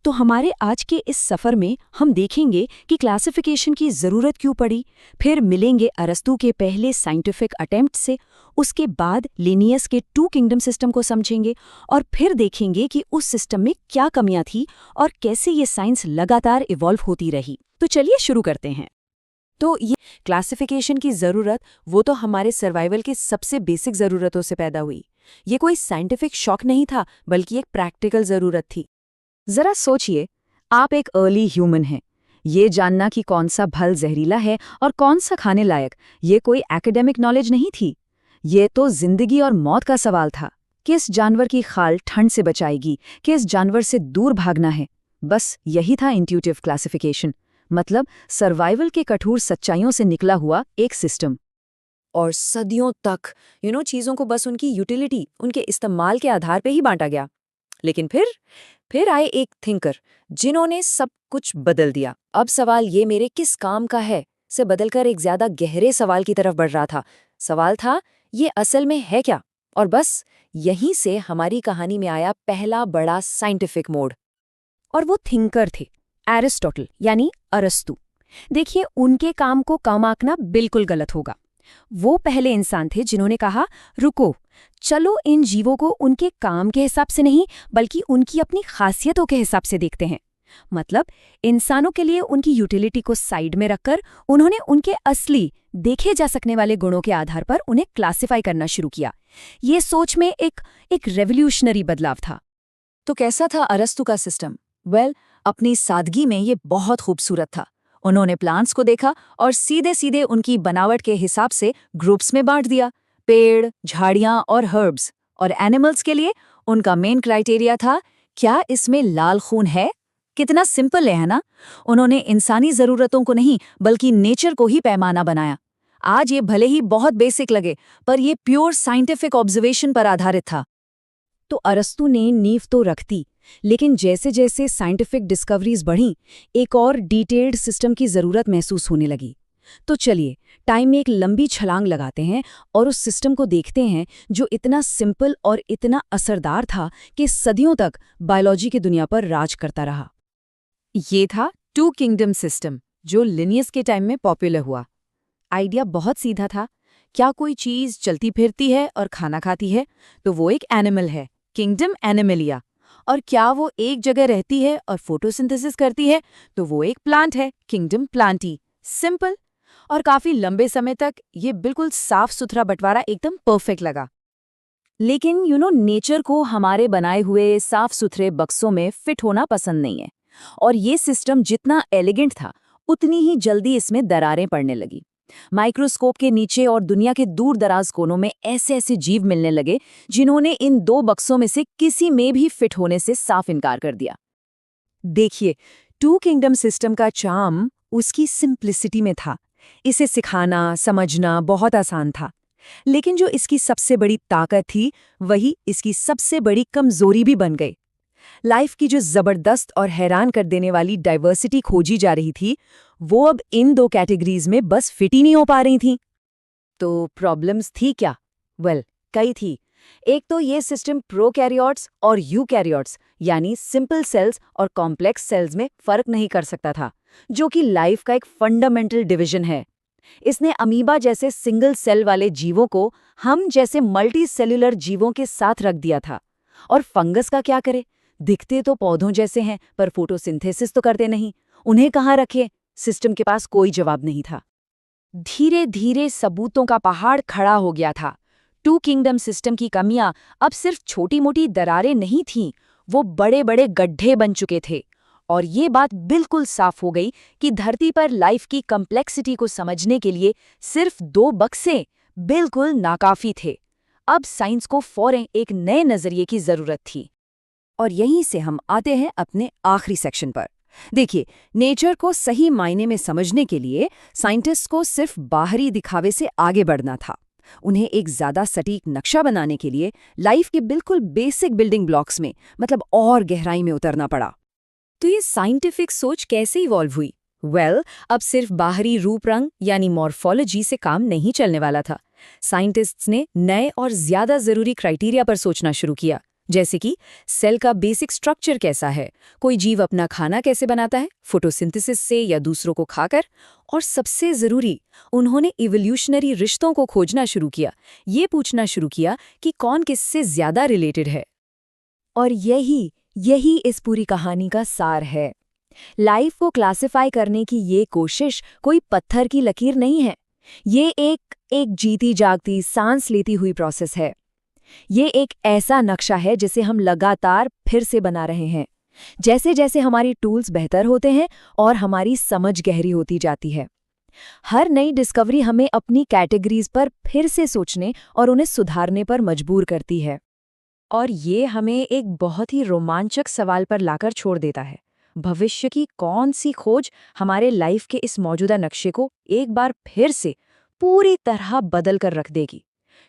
तो हमारे आज के इस सफ़र में हम देखेंगे कि क्लासिफिकेशन की ज़रूरत क्यों पड़ी, फिर मिलेंगे अरस्तू के पहले साइंटिफिक अटेम्प्ट से, उसके बाद लिनियस के टू किंगडम सिस्टम को समझेंगे और फिर देखेंगे कि उस सिस्टम में क्या कमियां थी और कैसे ये साइंस लगातार इवॉल्व होती रही। तो चलिए शुरू करते हैं। तो ये क्लासिफिकेशन की ज़रूरत वो तो हमारे सर्वाइवल के सबसे बेसिक ज़रूरतों से पैदा हुई। ये कोई साइंटिफिक शॉक नहीं था, बल्कि एक प्रैक्टिकल ज़रूरत थी। जरा सोचिए, आप एक अर्ली ह्यूमन हैं। ये जानना कि कौन सा फल जहरीला है और कौन सा खाने लायक, ये कोई एकेडमिक नॉलेज नहीं थी। ये तो जिंदगी और मौत का सवाल था। किस जानवर की खाल ठंड से बचाएगी, किस जानवर से दूर भागना है। बस यही था इंट्यूटिव क्लासिफिकेशन, मतलब सर्वाइवल के कठोर सच्चाइयों से निकला हुआ एक सिस्टम। और सदियों तक चीज़ों को बस उनकी यूटिलिटी, उनके इस्तेमाल के आधार पे ही बांटा गया। लेकिन फिर आए एक थिंकर जिन्होंने सब कुछ बदल दिया। अब सवाल ये मेरे किस काम का है से बदलकर एक ज्यादा गहरे सवाल की तरफ बढ़ रहा था। सवाल था, ये असल में है क्या? और बस यहीं से हमारी कहानी में आया पहला बड़ा साइंटिफिक मोड़। और वो थिंकर थे एरिस्टोटल, यानी अरस्तू। देखिए, उनके काम को कम आंकना बिल्कुल गलत होगा। वो पहले इंसान थे जिन्होंने कहा, रुको, चलो इन जीवों को उनके काम के हिसाब से नहीं, बल्कि उनकी अपनी खासियतों के हिसाब से देखते हैं। मतलब इंसानों के लिए उनकी यूटिलिटी को साइड में रखकर उन्होंने उनके असली देखे जा सकने वाले गुणों के आधार पर उन्हें क्लासिफाई करना शुरू किया। ये सोच में एक रेवोल्यूशनरी बदलाव था। तो कैसा था अरस्तू का सिस्टम? अपनी सादगी में ये बहुत खूबसूरत था। उन्होंने प्लांट्स को देखा और सीधे सीधे उनकी बनावट के हिसाब से ग्रुप्स में बांट दिया, पेड़, झाड़ियां और हर्ब्स। और एनिमल्स के लिए उनका मेन क्राइटेरिया था, क्या इसमें लाल खून है? कितना सिंपल है ना? उन्होंने इंसानी जरूरतों को नहीं, बल्कि नेचर को ही पैमाना बनाया। आज ये भले ही बहुत बेसिक लगे, पर ये प्योर साइंटिफिक ऑब्जर्वेशन पर आधारित था। तो अरस्तू ने नींव तो रख दी, लेकिन जैसे जैसे साइंटिफिक डिस्कवरीज बढ़ीं, एक और डिटेल्ड सिस्टम की ज़रूरत महसूस होने लगी। तो चलिए, टाइम में एक लंबी छलांग लगाते हैं और उस सिस्टम को देखते हैं जो इतना सिंपल और इतना असरदार था कि सदियों तक बायोलॉजी की दुनिया पर राज करता रहा। ये था टू किंगडम सिस्टम, जो लिनियस के टाइम में पॉपुलर हुआ। आइडिया बहुत सीधा था। क्या कोई चीज़ चलती फिरती है और खाना खाती है, तो वो एक एनिमल है, किंगडम एनिमलिया। और क्या वो एक जगह रहती है और फोटोसिंथेसिस करती है, तो वो एक प्लांट है, किंगडम प्लांटी। सिंपल। और काफी लंबे समय तक ये बिल्कुल साफ सुथरा बंटवारा एकदम परफेक्ट लगा। लेकिन नेचर को हमारे बनाए हुए साफ सुथरे बक्सों में फिट होना पसंद नहीं है। और ये सिस्टम जितना एलिगेंट था, उतनी ही जल्दी इसमें दरारें पड़ने लगी। माइक्रोस्कोप के नीचे और दुनिया के दूर दराज कोनों में ऐसे ऐसे जीव मिलने लगे जिन्होंने इन दो बक्सों में से किसी में भी फिट होने से साफ इनकार कर दिया। देखिए, टू किंगडम सिस्टम का चार्म उसकी सिंप्लिसिटी में था। इसे सिखाना, समझना बहुत आसान था। लेकिन जो इसकी सबसे बड़ी ताकत थी, वही इसकी सबसे बड़ी कमजोरी भी बन गई। लाइफ की जो जबरदस्त और हैरान कर देने वाली डाइवर्सिटी खोजी जा रही थी, वो अब इन दो कैटेगरीज में बस फिट ही नहीं हो पा रही थी। तो प्रॉब्लम्स थी क्या? कई थी। एक तो ये सिस्टम प्रोकैरियोट्स और यूकैरियोट्स, यानी सिंपल सेल्स और कॉम्प्लेक्स सेल्स में फर्क नहीं कर सकता था, जो कि लाइफ का एक फंडामेंटल डिवीजन है। इसने अमीबा जैसे सिंगल सेल वाले जीवों को हम जैसे मल्टी सेल्युलर जीवों के साथ रख दिया था। और फंगस का क्या करे? दिखते तो पौधों जैसे हैं, पर फोटोसिंथेसिस तो करते नहीं। उन्हें कहाँ रखे? सिस्टम के पास कोई जवाब नहीं था। धीरे धीरे सबूतों का पहाड़ खड़ा हो गया था। टू किंगडम सिस्टम की कमियां अब सिर्फ छोटी मोटी दरारें नहीं थीं, वो बड़े बड़े गड्ढे बन चुके थे। और ये बात बिल्कुल साफ हो गई कि धरती पर लाइफ की कम्प्लेक्सिटी को समझने के लिए सिर्फ दो बक्से बिल्कुल नाकाफी थे। अब साइंस को फौरन एक नए नजरिए की जरूरत थी। और यहीं से हम आते हैं अपने आखिरी सेक्शन पर। देखिए, नेचर को सही मायने में समझने के लिए साइंटिस्ट को सिर्फ बाहरी दिखावे से आगे बढ़ना था। उन्हें एक ज्यादा सटीक नक्शा बनाने के लिए लाइफ के बिल्कुल बेसिक बिल्डिंग ब्लॉक्स में, मतलब और गहराई में उतरना पड़ा। तो ये साइंटिफिक सोच कैसे इवॉल्व हुई? अब सिर्फ बाहरी रूप रंग यानी मॉर्फोलॉजी से काम नहीं चलने वाला था। साइंटिस्ट्स ने नए और ज्यादा जरूरी क्राइटेरिया पर सोचना शुरू किया। जैसे कि सेल का बेसिक स्ट्रक्चर कैसा है, कोई जीव अपना खाना कैसे बनाता है, फोटोसिंथेसिस से या दूसरों को खाकर, और सबसे ज़रूरी, उन्होंने इवोल्यूशनरी रिश्तों को खोजना शुरू किया, ये पूछना शुरू किया कि कौन किससे ज़्यादा रिलेटेड है। और यही इस पूरी कहानी का सार है। लाइफ को क्लासिफाई करने की ये कोशिश कोई पत्थर की लकीर नहीं है। ये एक जीती जागती सांस लेती हुई प्रोसेस है। ये एक ऐसा नक्शा है जिसे हम लगातार फिर से बना रहे हैं, जैसे जैसे हमारी टूल्स बेहतर होते हैं और हमारी समझ गहरी होती जाती है। हर नई डिस्कवरी हमें अपनी कैटेगरीज पर फिर से सोचने और उन्हें सुधारने पर मजबूर करती है। और ये हमें एक बहुत ही रोमांचक सवाल पर लाकर छोड़ देता है। भविष्य की कौन सी खोज हमारे लाइफ के इस मौजूदा नक्शे को एक बार फिर से पूरी तरह बदल कर रख देगी?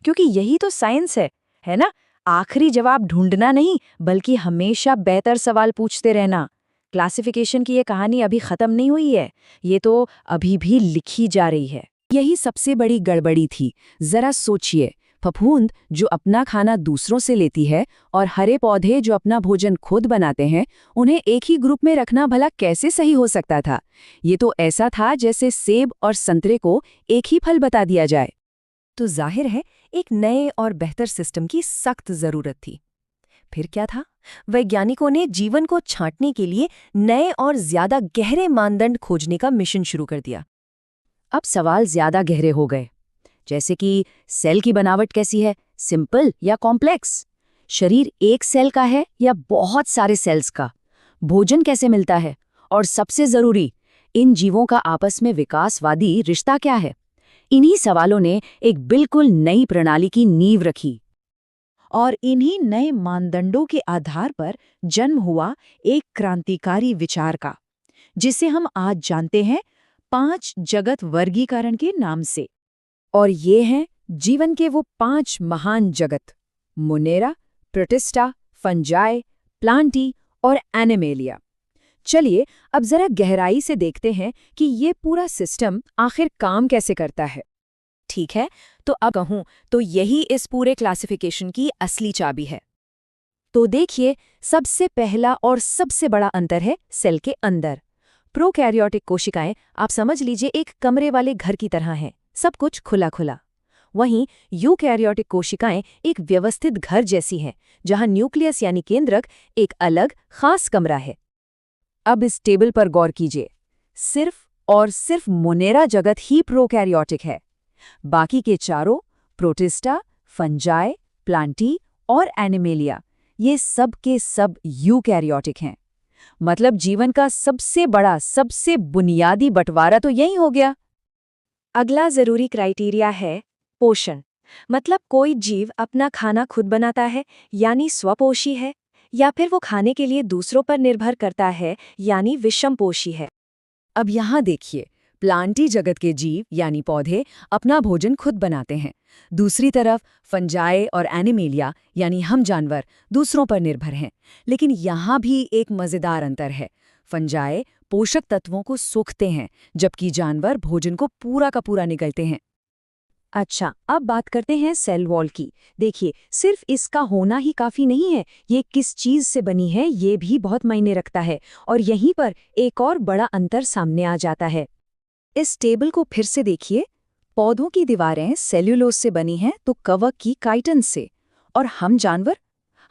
क्योंकि यही तो साइंस है ना? आखिरी जवाब ढूंढना नहीं, बल्कि हमेशा बेहतर सवाल पूछते रहना। क्लासिफिकेशन की ये कहानी अभी खत्म नहीं हुई है, ये तो अभी भी लिखी जा रही है। यही सबसे बड़ी गड़बड़ी थी। जरा सोचिए, फफूंद जो अपना खाना दूसरों से लेती है और हरे पौधे जो अपना भोजन खुद बनाते हैं, उन्हें एक ही ग्रुप में रखना भला कैसे सही हो सकता था? ये तो ऐसा था जैसे सेब और संतरे को एक ही फल बता दिया जाए। तो जाहिर है एक नए और बेहतर सिस्टम की सख्त जरूरत थी। फिर क्या था? वैज्ञानिकों ने जीवन को छांटने के लिए नए और ज्यादा गहरे मानदंड खोजने का मिशन शुरू कर दिया। अब सवाल ज्यादा गहरे हो गए, जैसे कि सेल की बनावट कैसी है, सिंपल या कॉम्प्लेक्स? शरीर एक सेल का है या बहुत सारे सेल्स का? भोजन कैसे मिलता है? और सबसे जरूरी, इन जीवों का आपस में विकासवादी रिश्ता क्या है? इन्हीं सवालों ने एक बिल्कुल नई प्रणाली की नींव रखी। और इन्हीं नए मानदंडों के आधार पर जन्म हुआ एक क्रांतिकारी विचार का, जिसे हम आज जानते हैं 5 जगत वर्गीकरण के नाम से। और ये हैं जीवन के वो 5 महान जगत: मोनेरा, प्रोटिस्टा, फंजाई, प्लांटी और एनिमेलिया। चलिए अब जरा गहराई से देखते हैं कि ये पूरा सिस्टम आखिर काम कैसे करता है। ठीक है, तो अब कहूं तो यही इस पूरे क्लासिफिकेशन की असली चाबी है। तो देखिए, सबसे पहला और सबसे बड़ा अंतर है सेल के अंदर। प्रोकैरियोटिक कोशिकाएं, आप समझ लीजिए, एक कमरे वाले घर की तरह हैं, सब कुछ खुला खुला। वहीं यूकैरियोटिक कोशिकाएं एक व्यवस्थित घर जैसी हैं, जहां न्यूक्लियस यानी केंद्रक एक अलग खास कमरा है। अब इस टेबल पर गौर कीजिए, सिर्फ और सिर्फ मोनेरा जगत ही प्रोकैरियोटिक है। बाकी के चारों, प्रोटिस्टा, फंजाई, प्लांटी और एनिमेलिया, ये सब के सब यूकैरियोटिक हैं। मतलब जीवन का सबसे बड़ा, सबसे बुनियादी बंटवारा तो यही हो गया। अगला जरूरी क्राइटेरिया है पोषण। मतलब कोई जीव अपना खाना खुद बनाता है, यानी स्वपोषी है, या फिर वो खाने के लिए दूसरों पर निर्भर करता है, यानी विषमपोषी है। अब यहाँ देखिए, प्लांटी जगत के जीव यानी पौधे अपना भोजन खुद बनाते हैं। दूसरी तरफ फंजाई और एनिमेलिया यानी हम जानवर दूसरों पर निर्भर हैं। लेकिन यहाँ भी एक मज़ेदार अंतर है। फंजाई पोषक तत्वों को सोखते हैं, जबकि जानवर भोजन को पूरा का पूरा निगलते हैं। अच्छा, अब बात करते हैं सेल वॉल की। देखिए, सिर्फ इसका होना ही काफ़ी नहीं है, ये किस चीज़ से बनी है ये भी बहुत मायने रखता है। और यहीं पर एक और बड़ा अंतर सामने आ जाता है। इस टेबल को फिर से देखिए, पौधों की दीवारें सेल्यूलोज से बनी हैं तो कवक की काइटिन से। और हम जानवर,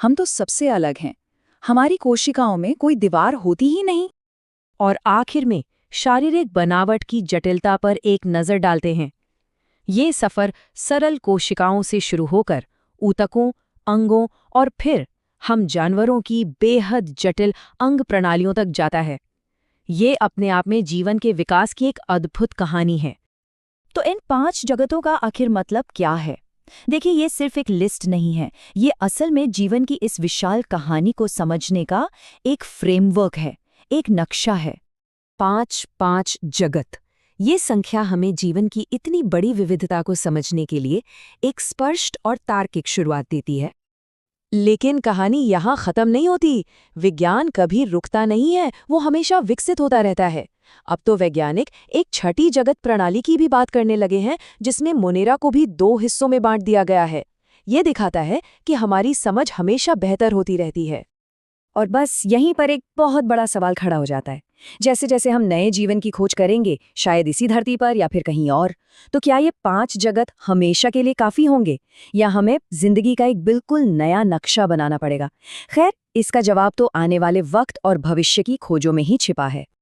हम तो सबसे अलग हैं। हमारी कोशिकाओं में कोई दीवार होती ही नहीं। और आखिर में शारीरिक बनावट की जटिलता पर एक नज़र डालते हैं। ये सफ़र सरल कोशिकाओं से शुरू होकर ऊतकों, अंगों और फिर हम जानवरों की बेहद जटिल अंग प्रणालियों तक जाता है। ये अपने आप में जीवन के विकास की एक अद्भुत कहानी है। तो इन 5 जगतों का आखिर मतलब क्या है? देखिए, ये सिर्फ एक लिस्ट नहीं है, ये असल में जीवन की इस विशाल कहानी को समझने का एक फ्रेमवर्क है, एक नक्शा है। 5 जगत, ये संख्या हमें जीवन की इतनी बड़ी विविधता को समझने के लिए एक स्पष्ट और तार्किक शुरुआत देती है। लेकिन कहानी यहाँ खत्म नहीं होती। विज्ञान कभी रुकता नहीं है, वो हमेशा विकसित होता रहता है। अब तो वैज्ञानिक एक छठी जगत प्रणाली की भी बात करने लगे हैं, जिसमें मोनेरा को भी 2 हिस्सों में बांट दिया गया है। ये दिखाता है कि हमारी समझ हमेशा बेहतर होती रहती है। और बस यहीं पर एक बहुत बड़ा सवाल खड़ा हो जाता है। जैसे जैसे हम नए जीवन की खोज करेंगे, शायद इसी धरती पर या फिर कहीं और, तो क्या ये 5 जगत हमेशा के लिए काफी होंगे या हमें जिंदगी का एक बिल्कुल नया नक्शा बनाना पड़ेगा? खैर, इसका जवाब तो आने वाले वक्त और भविष्य की खोजों में ही छिपा है।